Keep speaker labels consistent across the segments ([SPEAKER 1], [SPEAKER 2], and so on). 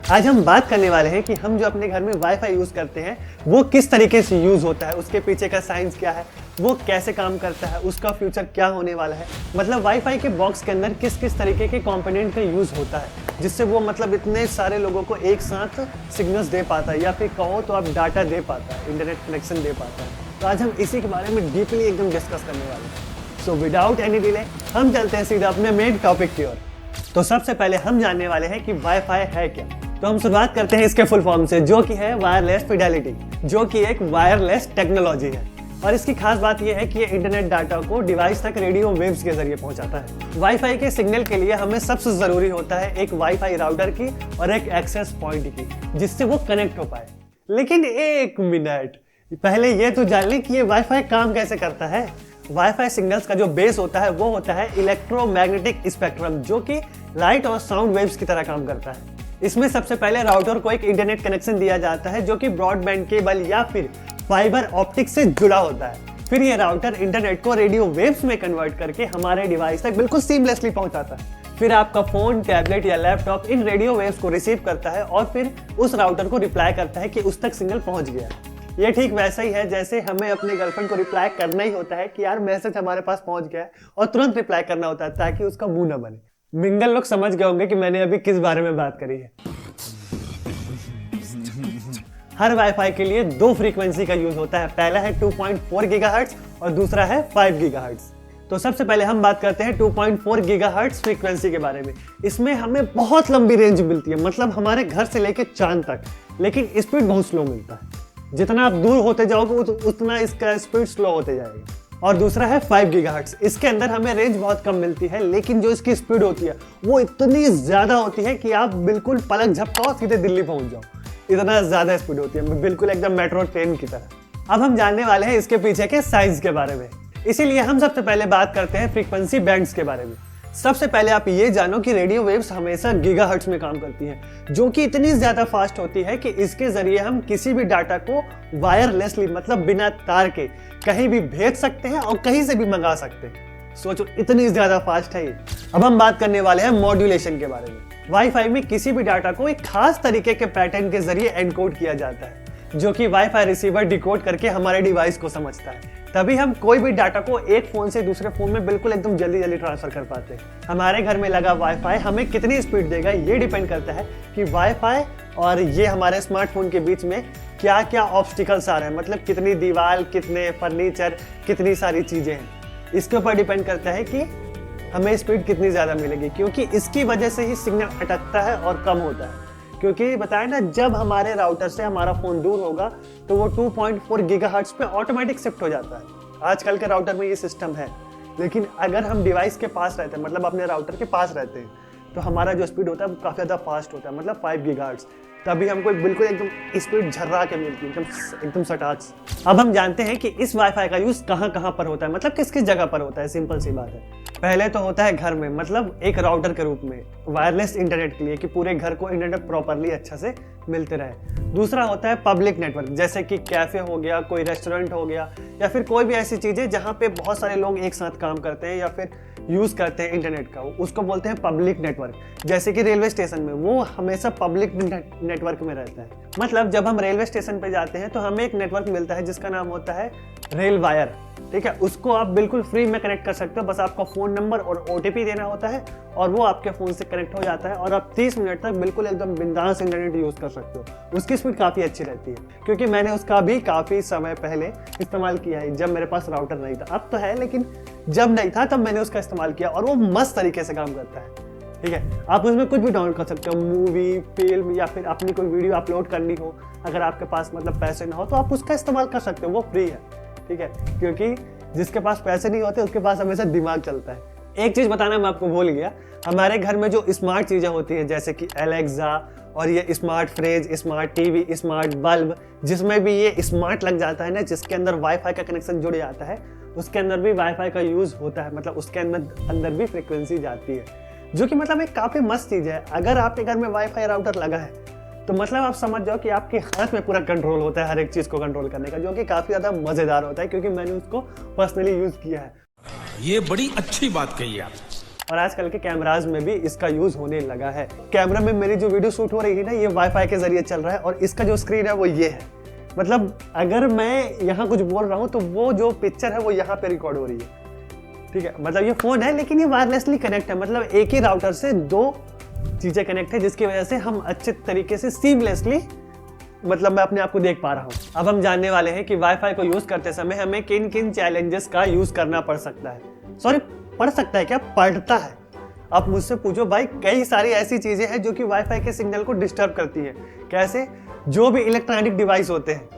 [SPEAKER 1] आज हम बात करने वाले हैं कि हम जो अपने घर में वाईफाई यूज़ करते हैं वो किस तरीके से यूज़ होता है, उसके पीछे का साइंस क्या है, वो कैसे काम करता है, उसका फ्यूचर क्या होने वाला है। मतलब वाईफाई के बॉक्स के अंदर किस किस तरीके के कंपोनेंट का यूज़ होता है जिससे वो मतलब इतने सारे लोगों को एक साथ सिग्नल्स दे पाता है, या फिर कहो तो आप डाटा दे पाता है, इंटरनेट कनेक्शन दे पाता है। तो आज हम इसी के बारे में डीपली एकदम डिस्कस करने वाले हैं। सो विदाउट एनी डिले हम चलते हैं सीधा अपने मेन टॉपिक की ओर। तो सबसे पहले हम जानने वाले हैं कि वाईफाई है क्या। तो हम शुरुआत करते हैं इसके फुल फॉर्म से, जो कि है वायरलेस फिडेलिटी, जो कि एक वायरलेस टेक्नोलॉजी है। और इसकी खास बात यह है कि ये इंटरनेट डाटा को डिवाइस तक रेडियो वेव्स के जरिए पहुंचाता है। वाईफाई के सिग्नल के लिए हमें सबसे जरूरी होता है एक वाईफाई राउटर की और एक एक्सेस पॉइंट की, जिससे वो कनेक्ट हो पाए। लेकिन एक मिनट, पहले ये तो जान लें कि ये वाईफाई काम कैसे करता है। वाईफाई सिग्नल्स का जो बेस होता है वो होता है इलेक्ट्रोमैग्नेटिक स्पेक्ट्रम, जो कि लाइट और साउंड वेव्स की तरह काम करता है। इसमें सबसे पहले राउटर को एक इंटरनेट कनेक्शन दिया जाता है जो कि ब्रॉडबैंड केबल या फिर फाइबर ऑप्टिक से जुड़ा होता है। फिर ये राउटर इंटरनेट को रेडियो वेव्स में कन्वर्ट करके हमारे डिवाइस तक बिल्कुल सीमलेसली पहुंचाता है। फिर आपका फोन, टैबलेट या लैपटॉप इन रेडियो वेव्स को रिसीव करता है और फिर उस राउटर को रिप्लाई करता है कि उस तक सिग्नल पहुंच गया है। ये ठीक वैसा ही है जैसे हमें अपने गर्लफ्रेंड को रिप्लाई करना ही होता है कि यार मैसेज हमारे पास पहुंच गया है, और तुरंत रिप्लाई करना होता है ताकि उसका मुंह ना बने। मिंगल लोग समझ गए होंगे कि मैंने अभी किस बारे में बात करी है। हर वाईफाई के लिए दो फ्रीक्वेंसी का यूज होता है, पहला है 2.4 गीगाहर्ट्ज और दूसरा है 5 गीगाहर्ट्ज। तो सबसे पहले हम बात करते हैं 2.4 गीगाहर्ट्ज फ्रीक्वेंसी के बारे में। इसमें हमें बहुत लंबी रेंज मिलती है, मतलब हमारे घर से लेकर चांद तक, लेकिन स्पीड बहुत स्लो मिलता है। जितना आप दूर होते जाओगे उतना इसका स्पीड स्लो होते जाएगा। और दूसरा है 5 गीगाहर्ट्ज। इसके अंदर हमें रेंज बहुत कम मिलती है, लेकिन जो इसकी स्पीड होती है वो इतनी ज्यादा होती है कि आप बिल्कुल पलक झपकाओ सीधे दिल्ली पहुंच जाओ। इतना ज्यादा स्पीड होती है, बिल्कुल एकदम मेट्रो ट्रेन की तरह। अब हम जानने वाले हैं इसके पीछे के साइंस के बारे में, इसीलिए हम सबसे पहले बात करते हैं फ्रीक्वेंसी बैंड्स के बारे में। सबसे पहले आप ये जानो कि रेडियो वेव्स हमेशा गीगाहर्ट्ज में काम करती हैं, जो कि इतनी ज्यादा फास्ट होती है कि इसके जरिए हम किसी भी डाटा को वायरलेसली, मतलब बिना तार के, कहीं भी भेज सकते हैं और कहीं से भी मंगा सकते हैं। सोचो इतनी ज्यादा फास्ट है ये। अब हम बात करने वाले हैं मॉड्यूलेशन के बारे में। वाईफाई में किसी भी डाटा को एक खास तरीके के पैटर्न के जरिए एनकोड किया जाता है, जो कि वाईफाई रिसीवर डिकोड करके हमारे डिवाइस को समझता है। तभी हम कोई भी डाटा को एक फोन से दूसरे फोन में बिल्कुल एकदम जल्दी जल्दी ट्रांसफर कर पाते हैं। हमारे घर में लगा वाईफाई हमें कितनी स्पीड देगा ये डिपेंड करता है कि वाईफाई और ये हमारे स्मार्टफोन के बीच में क्या क्या ऑब्स्टिकल्स आ रहे हैं, मतलब कितनी दीवार, कितने फर्नीचर, कितनी सारी चीजें हैं। इसके ऊपर डिपेंड करता है कि हमें स्पीड कितनी ज्यादा मिलेगी, क्योंकि इसकी वजह से ही सिग्नल अटकता है और कम होता है। क्योंकि बताया ना, जब हमारे राउटर से हमारा फोन दूर होगा तो वो 2.4 गीगाहर्ट्ज पे ऑटोमेटिक शिफ्ट हो जाता है। आजकल के राउटर में ये सिस्टम है, लेकिन अगर हम डिवाइस के पास रहते हैं, मतलब अपने राउटर के पास रहते हैं, तो हमारा जो स्पीड होता है वो काफ़ी ज़्यादा फास्ट होता है, मतलब 5 गीगाहर्ट्ज। तभी हमको बिल्कुल एकदम स्पीड झर्रा के मिलती है, एकदम सटाक। अब हम जानते हैं कि इस वाईफाई का यूज़ कहाँ कहाँ पर होता है, मतलब किस किस जगह पर होता है। सिंपल सी बात है। पहले तो होता है घर में, मतलब एक राउटर के रूप में वायरलेस इंटरनेट के लिए, कि पूरे घर को इंटरनेट प्रॉपरली अच्छा से मिलते रहे। दूसरा होता है पब्लिक नेटवर्क, जैसे कि कैफे हो गया, कोई रेस्टोरेंट हो गया, या फिर कोई भी ऐसी चीज़ें जहाँ पे बहुत सारे लोग एक साथ काम करते हैं या फिर यूज़ करते हैं इंटरनेट का, उसको बोलते हैं पब्लिक नेटवर्क। जैसे कि रेलवे स्टेशन में वो हमेशा पब्लिक नेटवर्क में रहता है। मतलब जब हम रेलवे स्टेशन पे जाते हैं तो हमें एक नेटवर्क मिलता है जिसका नाम होता है रेल वायर, ठीक है। उसको आप बिल्कुल फ्री में कनेक्ट कर सकते हो, बस आपका फ़ोन नंबर और OTP देना होता है और वो आपके फ़ोन से कनेक्ट हो जाता है, और आप 30 मिनट तक बिल्कुल एकदम बिंदास इंटरनेट यूज़ कर सकते हो। उसकी स्पीड काफ़ी अच्छी रहती है, क्योंकि मैंने उसका भी काफ़ी समय पहले इस्तेमाल किया है, जब मेरे पास राउटर नहीं था। अब तो है, लेकिन जब नहीं था तब मैंने उसका इस्तेमाल किया, और वो मस्त तरीके से काम करता है, ठीक है। आप उसमें कुछ भी डाउनलोड कर सकते हो, मूवी, फिल्म, या फिर अपनी कोई वीडियो अपलोड करनी हो। अगर आपके पास मतलब पैसे ना हो तो आप उसका इस्तेमाल कर सकते हो, वो फ्री है, ठीक है। क्योंकि जिसके पास पैसे नहीं होते उसके पास हमेशा दिमाग चलता है। एक चीज़ बताना मैं आपको भूल गया, हमारे घर में जो स्मार्ट चीज़ें होती हैं, जैसे कि एलेक्सा और ये smart fridge, smart TV, smart bulb, जिसमें भी ये स्मार्ट लग जाता है ना, जिसके अंदर वाईफाई का कनेक्शन जुड़ जाता है, उसके अंदर भी वाईफाई का यूज़ होता है, मतलब उसके अंदर भी फ्रिक्वेंसी जाती है, जो कि मतलब एक काफ़ी मस्त चीज़ है। अगर आपके घर में वाईफाई राउटर लगा है तो मतलब आप समझ जाओ कि आपके हाथ में पूरा कंट्रोल होता है हर एक चीज़ को कंट्रोल करने का, जो कि काफ़ी ज़्यादा मज़ेदार होता है, क्योंकि मैंने उसको पर्सनली यूज़ किया है।
[SPEAKER 2] ये बड़ी अच्छी बात कही आप।
[SPEAKER 1] और आजकल के कैमराज में भी इसका यूज होने लगा है। कैमरा में मेरी जो वीडियो शूट हो रही है ना, ये वाईफाई के जरिए चल रहा है और इसका जो स्क्रीन है वो ये है। मतलब अगर मैं यहाँ कुछ बोल रहा हूँ तो वो जो पिक्चर है वो यहाँ पे रिकॉर्ड हो रही है, ठीक है। मतलब ये फोन है लेकिन ये वायरलेसली कनेक्ट है, मतलब एक ही राउटर से दो चीजें कनेक्ट है, जिसकी वजह से हम अच्छे तरीके से सीमलेसली मतलब मैं अपने आप को देख पा रहा हूँ। अब हम जानने वाले हैं कि वाईफाई को यूज करते समय हमें किन किन चैलेंजेस का यूज करना पड़ सकता है। सॉरी, पड़ सकता है क्या, पड़ता है। आप मुझसे पूछो भाई, कई सारी ऐसी चीजें हैं जो कि वाईफाई के सिग्नल को डिस्टर्ब करती है। कैसे? जो भी इलेक्ट्रॉनिक डिवाइस होते हैं,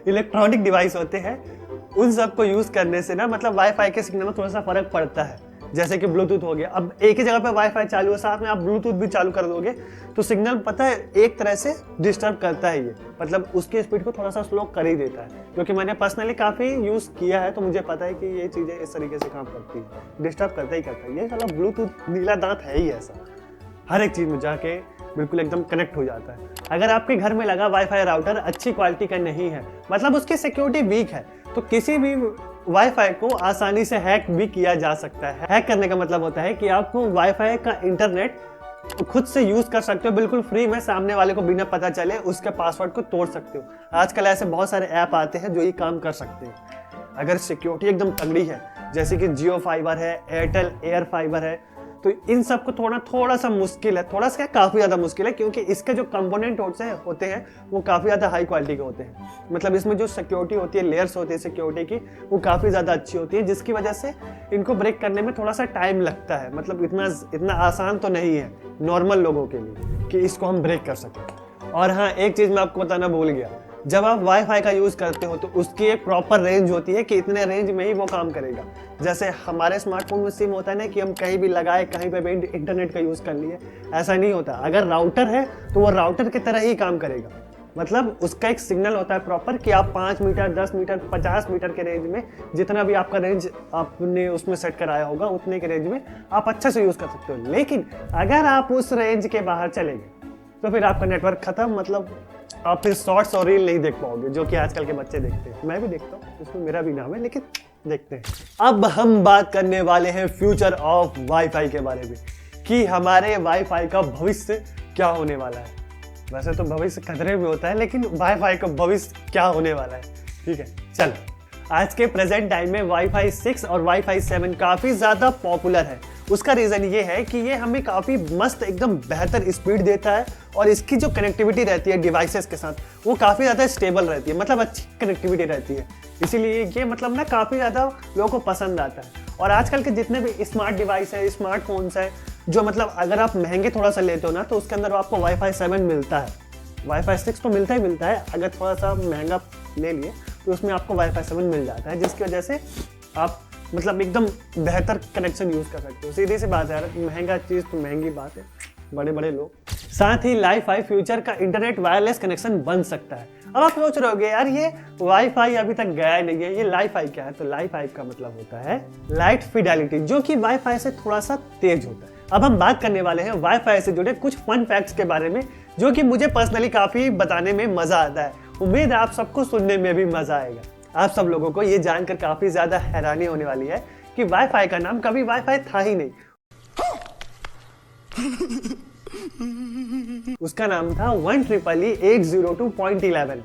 [SPEAKER 1] इलेक्ट्रॉनिक डिवाइस होते हैं, उन सब को यूज करने से ना मतलब वाईफाई के सिग्नल में थोड़ा सा फर्क पड़ता है। जैसे कि ब्लूटूथ हो गया, अब एक ही जगह पे वाईफाई चालू है, साथ में आप ब्लूटूथ भी चालू कर दोगे तो सिग्नल पता है एक तरह से डिस्टर्ब करता है ये, मतलब उसकी स्पीड को थोड़ा सा स्लो कर ही देता है। क्योंकि मैंने पर्सनली काफ़ी यूज़ किया है तो मुझे पता है कि ये चीज़ें इस तरीके से काम करती है, डिस्टर्ब करता ही करता है। ये साला ब्लूटूथ नीला दांत है ही ऐसा, हर एक चीज़ में जाके बिल्कुल एकदम कनेक्ट हो जाता है। अगर आपके घर में लगा वाईफाई राउटर अच्छी क्वालिटी का नहीं है, मतलब उसकी सिक्योरिटी वीक है, तो किसी भी वाईफाई को आसानी से हैक भी किया जा सकता है। हैक करने का मतलब होता है कि आप वाईफाई का इंटरनेट खुद से यूज कर सकते हो बिल्कुल फ्री में, सामने वाले को बिना पता चले उसके पासवर्ड को तोड़ सकते हो। आजकल ऐसे बहुत सारे ऐप आते हैं जो ये काम कर सकते हैं। अगर सिक्योरिटी एकदम तगड़ी है, जैसे कि जियो फाइबर है, एयरटेल एयर फाइबर है, तो इन सब को थोड़ा सा मुश्किल है, थोड़ा सा काफ़ी ज़्यादा मुश्किल है, क्योंकि इसके जो कंपोनेंट होते हैं वो काफ़ी ज़्यादा हाई क्वालिटी के होते हैं। मतलब इसमें जो सिक्योरिटी होती है, लेयर्स होती है सिक्योरिटी की, वो काफ़ी ज़्यादा अच्छी होती है, जिसकी वजह से इनको ब्रेक करने में थोड़ा सा टाइम लगता है। मतलब इतना आसान तो नहीं है नॉर्मल लोगों के लिए कि इसको हम ब्रेक कर सकें। और हाँ, एक चीज़ मैं आपको बताना भूल गया, जब आप वाईफाई का यूज़ करते हो तो उसकी एक प्रॉपर रेंज होती है कि इतने रेंज में ही वो काम करेगा। जैसे हमारे स्मार्टफोन में सिम होता है ना कि हम कहीं भी लगाए, कहीं पे भी इंटरनेट का यूज़ कर लिए, ऐसा नहीं होता। अगर राउटर है तो वो राउटर की तरह ही काम करेगा। मतलब उसका एक सिग्नल होता है प्रॉपर कि आप 5 मीटर, 10 मीटर, 50 मीटर के रेंज में, जितना भी आपका रेंज आपने उसमें सेट कराया होगा उतने के रेंज में आप अच्छे से यूज़ कर सकते हो। लेकिन अगर आप उस रेंज के बाहर चले गए तो फिर आपका नेटवर्क खत्म, मतलब आप फिर शॉर्ट्स और रील नहीं देख पाओगे, जो कि आजकल के बच्चे देखते हैं। मैं भी देखता हूँ, उसमें मेरा भी नाम है, लेकिन देखते हैं। अब हम बात करने वाले हैं फ्यूचर ऑफ वाईफाई के बारे में, कि हमारे वाईफाई का भविष्य क्या होने वाला है। वैसे तो भविष्य खतरे में होता है, लेकिन वाईफाई का भविष्य क्या होने वाला है, ठीक है। चल, आज के प्रेजेंट टाइम में वाईफाई 6 और वाईफाई 7 काफ़ी ज़्यादा पॉपुलर है। उसका रीज़न ये है कि ये हमें काफ़ी मस्त एकदम बेहतर स्पीड देता है और इसकी जो कनेक्टिविटी रहती है डिवाइसेस के साथ वो काफ़ी ज़्यादा स्टेबल रहती है, मतलब अच्छी कनेक्टिविटी रहती है। इसीलिए ये मतलब ना काफ़ी ज़्यादा लोगों को पसंद आता है। और आजकल के जितने भी स्मार्ट डिवाइस है, स्मार्टफोन्स है, जो मतलब अगर आप महंगे थोड़ा सा लेते हो ना तो उसके अंदर आपको वाईफाई 7 मिलता है। वाईफाई 6 तो मिलता ही मिलता है, अगर थोड़ा सा महंगा ले लिए तो उसमें आपको वाईफाई 7 मिल जाता है, जिसकी वजह से आप मतलब एकदम बेहतर कनेक्शन यूज़ कर सकते हो। सीधी सी बात है यार, महंगा चीज़ तो महंगी बात है, बड़े बड़े लोग। साथ ही वाईफाई फ्यूचर का इंटरनेट वायरलेस कनेक्शन बन सकता है। अब आप सोच रहे होगे यार ये वाईफाई अभी तक गया नहीं है, ये लाईफाई क्या है? तो लाईफाई का मतलब होता है लाइट फिडेलिटी, जो कि वाईफाई से थोड़ा सा तेज होता है। अब हम बात करने वाले हैं वाईफाई से जुड़े कुछ फन फैक्ट्स के बारे में, जो कि मुझे पर्सनली काफ़ी बताने में मज़ा आता है। उम्मीद है आप सबको सुनने में भी मज़ा आएगा। आप सब लोगों को ये जानकर काफ़ी ज़्यादा हैरानी होने वाली है कि वाईफाई का नाम कभी वाईफाई था ही नहीं। उसका नाम था 1EEE802.11।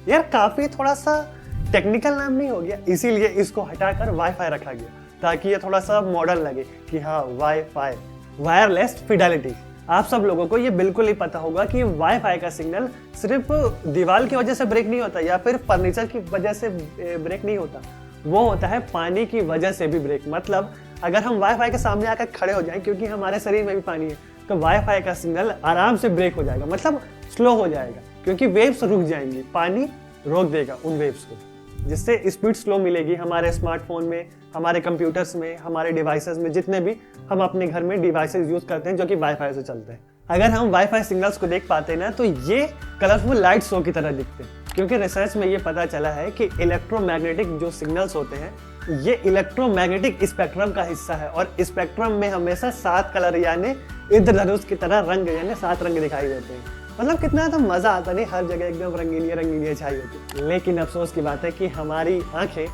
[SPEAKER 1] यार काफ़ी थोड़ा सा टेक्निकल नाम नहीं हो गया? इसीलिए इसको हटाकर वाईफाई रखा गया, ताकि ये थोड़ा सा मॉडर्न लगे कि हाँ वाईफाई, वायरलेस फिडेलिटी। आप सब लोगों को ये बिल्कुल ही पता होगा कि वाईफाई का सिग्नल सिर्फ दीवार की वजह से ब्रेक नहीं होता या फिर फर्नीचर की वजह से ब्रेक नहीं होता, वो होता है पानी की वजह से भी ब्रेक। मतलब अगर हम वाईफाई के सामने आकर खड़े हो जाएं, क्योंकि हमारे शरीर में भी पानी है, तो वाईफाई का सिग्नल आराम से ब्रेक हो जाएगा, मतलब स्लो हो जाएगा, क्योंकि वेव्स रुक जाएंगी, पानी रोक देगा उन वेव्स को, जिससे स्पीड स्लो मिलेगी हमारे स्मार्टफोन में, हमारे कंप्यूटर्स में, हमारे डिवाइसेस में, जितने भी हम अपने घर में डिवाइसेस यूज करते हैं जो कि वाईफाई से चलते हैं। अगर हम वाईफाई सिग्नल्स को देख पाते हैं ना, तो ये कलरफुल लाइट शो की तरह दिखते हैं, क्योंकि रिसर्च में ये पता चला है कि इलेक्ट्रोमैग्नेटिक जो सिग्नल्स होते हैं ये इलेक्ट्रोमैग्नेटिक स्पेक्ट्रम का हिस्सा है, और स्पेक्ट्रम में हमेशा 7 कलर यानी इंद्रधनुष की तरह रंग यानी 7 रंग दिखाई देते हैं। मतलब कितना तो मजा आता नहीं, हर जगह एकदम रंगीनियां छाई होती। लेकिन अफसोस की बात है कि हमारी आंखें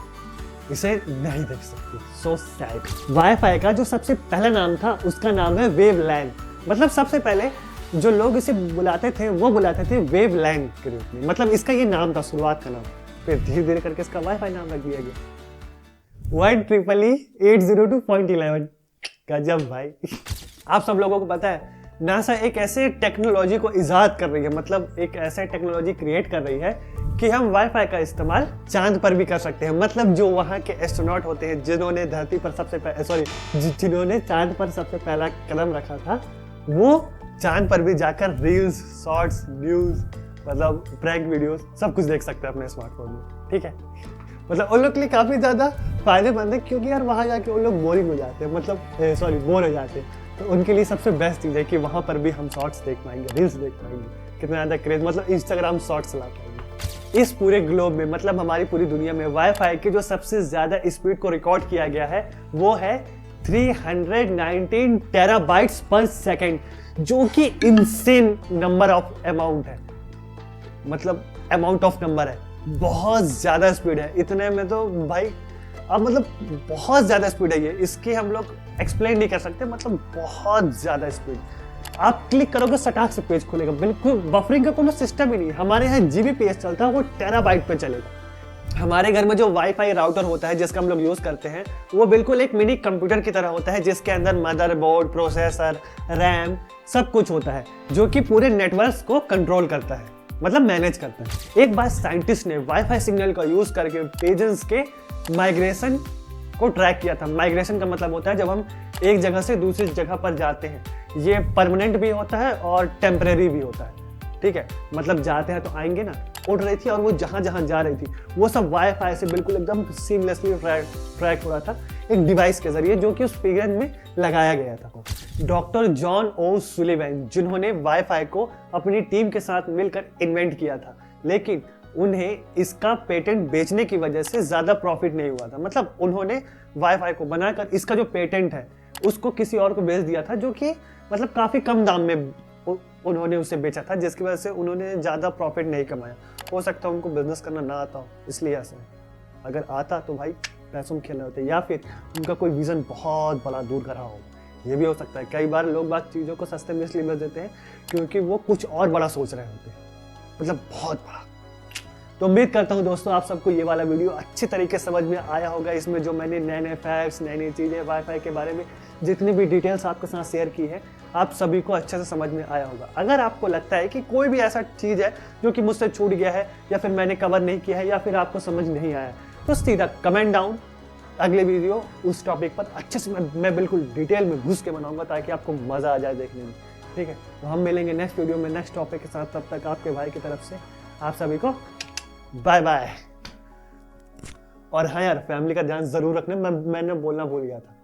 [SPEAKER 1] इसे नहीं देख सकती। So sad. वाईफाई का जो सबसे पहला नाम था उसका नाम है वेवलैन। मतलब सबसे पहले जो लोग इसे बुलाते थे वो बुलाते थे वेवलैन के रूप में, मतलब इसका ये नाम था शुरुआत का नाम। फिर धीरे धीरे करके इसका वाईफाई नाम रख दिया गया। 1EE802.11 गजब भाई। आप सब लोगों को पता है नासा एक ऐसे टेक्नोलॉजी को इजाद कर रही है, मतलब एक ऐसे टेक्नोलॉजी क्रिएट कर रही है कि हम वाईफाई का इस्तेमाल चांद पर भी कर सकते हैं। मतलब जो वहाँ के एस्ट्रोनॉट होते हैं जिन्होंने धरती पर जिन्होंने चांद पर सबसे पहला कदम रखा था, वो चांद पर भी जाकर रील्स, शॉर्ट्स, न्यूज़, मतलब प्रैंक वीडियोस सब कुछ देख सकते हैं अपने स्मार्टफोन में। ठीक है, मतलब उन लोग के लिए काफ़ी ज़्यादा फायदेमंद है, क्योंकि यार वहाँ जाके उन लोग बोरिंग हो जाते हैं, मतलब बोर हो जाते हैं। तो उनके लिए सबसे बेस्ट चीज़ है कि वहाँ पर भी हम शॉर्ट्स देख पाएंगे, रील्स देख पाएंगे, कितना ज़्यादा क्रेज, मतलब इंस्टाग्राम शॉर्ट्स चला पाएंगे। इस पूरे ग्लोब में, मतलब हमारी पूरी दुनिया में वाईफाई की जो सबसे ज़्यादा स्पीड को रिकॉर्ड किया गया है वो है 319 टेराबाइट्स पर सेकेंड, जो कि इनसेन नंबर ऑफ अमाउंट है, मतलब अमाउंट ऑफ नंबर है, बहुत ज़्यादा स्पीड है। इतने में तो भाई अब मतलब बहुत ज़्यादा स्पीड है ये, इसकी हम लोग एक्सप्लेन नहीं कर सकते, मतलब बहुत ज़्यादा स्पीड। आप क्लिक करोगे सटाक से पेज खुलेगा, बिल्कुल बफरिंग का कोई सिस्टम ही नहीं। हमारे यहाँ जीबीपीएस चलता है, वो टेराबाइट पे चलेगा। हमारे घर में जो वाईफाई राउटर होता है जिसका हम लोग यूज़ करते हैं, वो बिल्कुल एक मिनी कंप्यूटर की तरह होता है, जिसके अंदर मदरबोर्ड, प्रोसेसर, रैम सब कुछ होता है, जो कि पूरे नेटवर्क को कंट्रोल करता है, मतलब मैनेज करता है। एक बार साइंटिस्ट ने वाईफाई सिग्नल का यूज़ करके पेजेंट्स के माइग्रेशन को ट्रैक किया था। माइग्रेशन का मतलब होता है जब हम एक जगह से दूसरी जगह पर जाते हैं, ये परमानेंट भी होता है और टेम्परेरी भी होता है। ठीक है, मतलब जाते हैं तो आएंगे ना, उड़ रही थी और वो जहाँ जहाँ जा रही थी वो सब वाईफाई से बिल्कुल एकदम सीमलेसली ट्रैक हो रहा था एक डिवाइस के जरिए, जो कि उस पेज में लगाया गया था। डॉक्टर जॉन ओ सुलिवैन, जिन्होंने वाईफाई को अपनी टीम के साथ मिलकर इन्वेंट किया था, लेकिन उन्हें इसका पेटेंट बेचने की वजह से ज़्यादा प्रॉफिट नहीं हुआ था। मतलब उन्होंने वाईफाई को बनाकर इसका जो पेटेंट है उसको किसी और को बेच दिया था, जो कि मतलब काफ़ी कम दाम में उन्होंने उसे बेचा था, जिसकी वजह से उन्होंने ज़्यादा प्रॉफिट नहीं कमाया। हो सकता है उनको बिजनेस करना ना आता हो, इसलिए ऐसा है। अगर आता तो भाई पैसों में खेलने होते, या फिर उनका कोई विज़न बहुत बड़ा दूर का रहा हो, ये भी हो सकता है। कई बार लोग बात चीज़ों को सस्ते में इसलिए बेच देते हैं क्योंकि वो कुछ और बड़ा सोच रहे होते हैं, मतलब बहुत बड़ा। तो उम्मीद करता हूँ दोस्तों आप सबको ये वाला वीडियो अच्छी तरीके से समझ में आया होगा। इसमें जो मैंने नए नए फैक्ट्स, नई नई चीज़ें वाईफाई के बारे में जितनी भी डिटेल्स आपके साथ शेयर की है, आप सभी को अच्छे से समझ में आया होगा। अगर आपको लगता है कि कोई भी ऐसा चीज़ है जो कि मुझसे छूट गया है, या फिर मैंने कवर नहीं किया है, या फिर आपको समझ नहीं आया, तो सीधा कमेंट डाउन, अगले वीडियो उस टॉपिक पर अच्छे से मैं बिल्कुल डिटेल में घुस के बनाऊंगा, ताकि आपको मज़ा आ जाए देखने में। ठीक है, तो हम मिलेंगे नेक्स्ट वीडियो में नेक्स्ट टॉपिक के साथ। तब तक आपके भाई की तरफ से आप सभी को बाय बाय। और हाँ यार, फैमिली का ध्यान जरूर रखना, मैंने बोलना भूल गया था।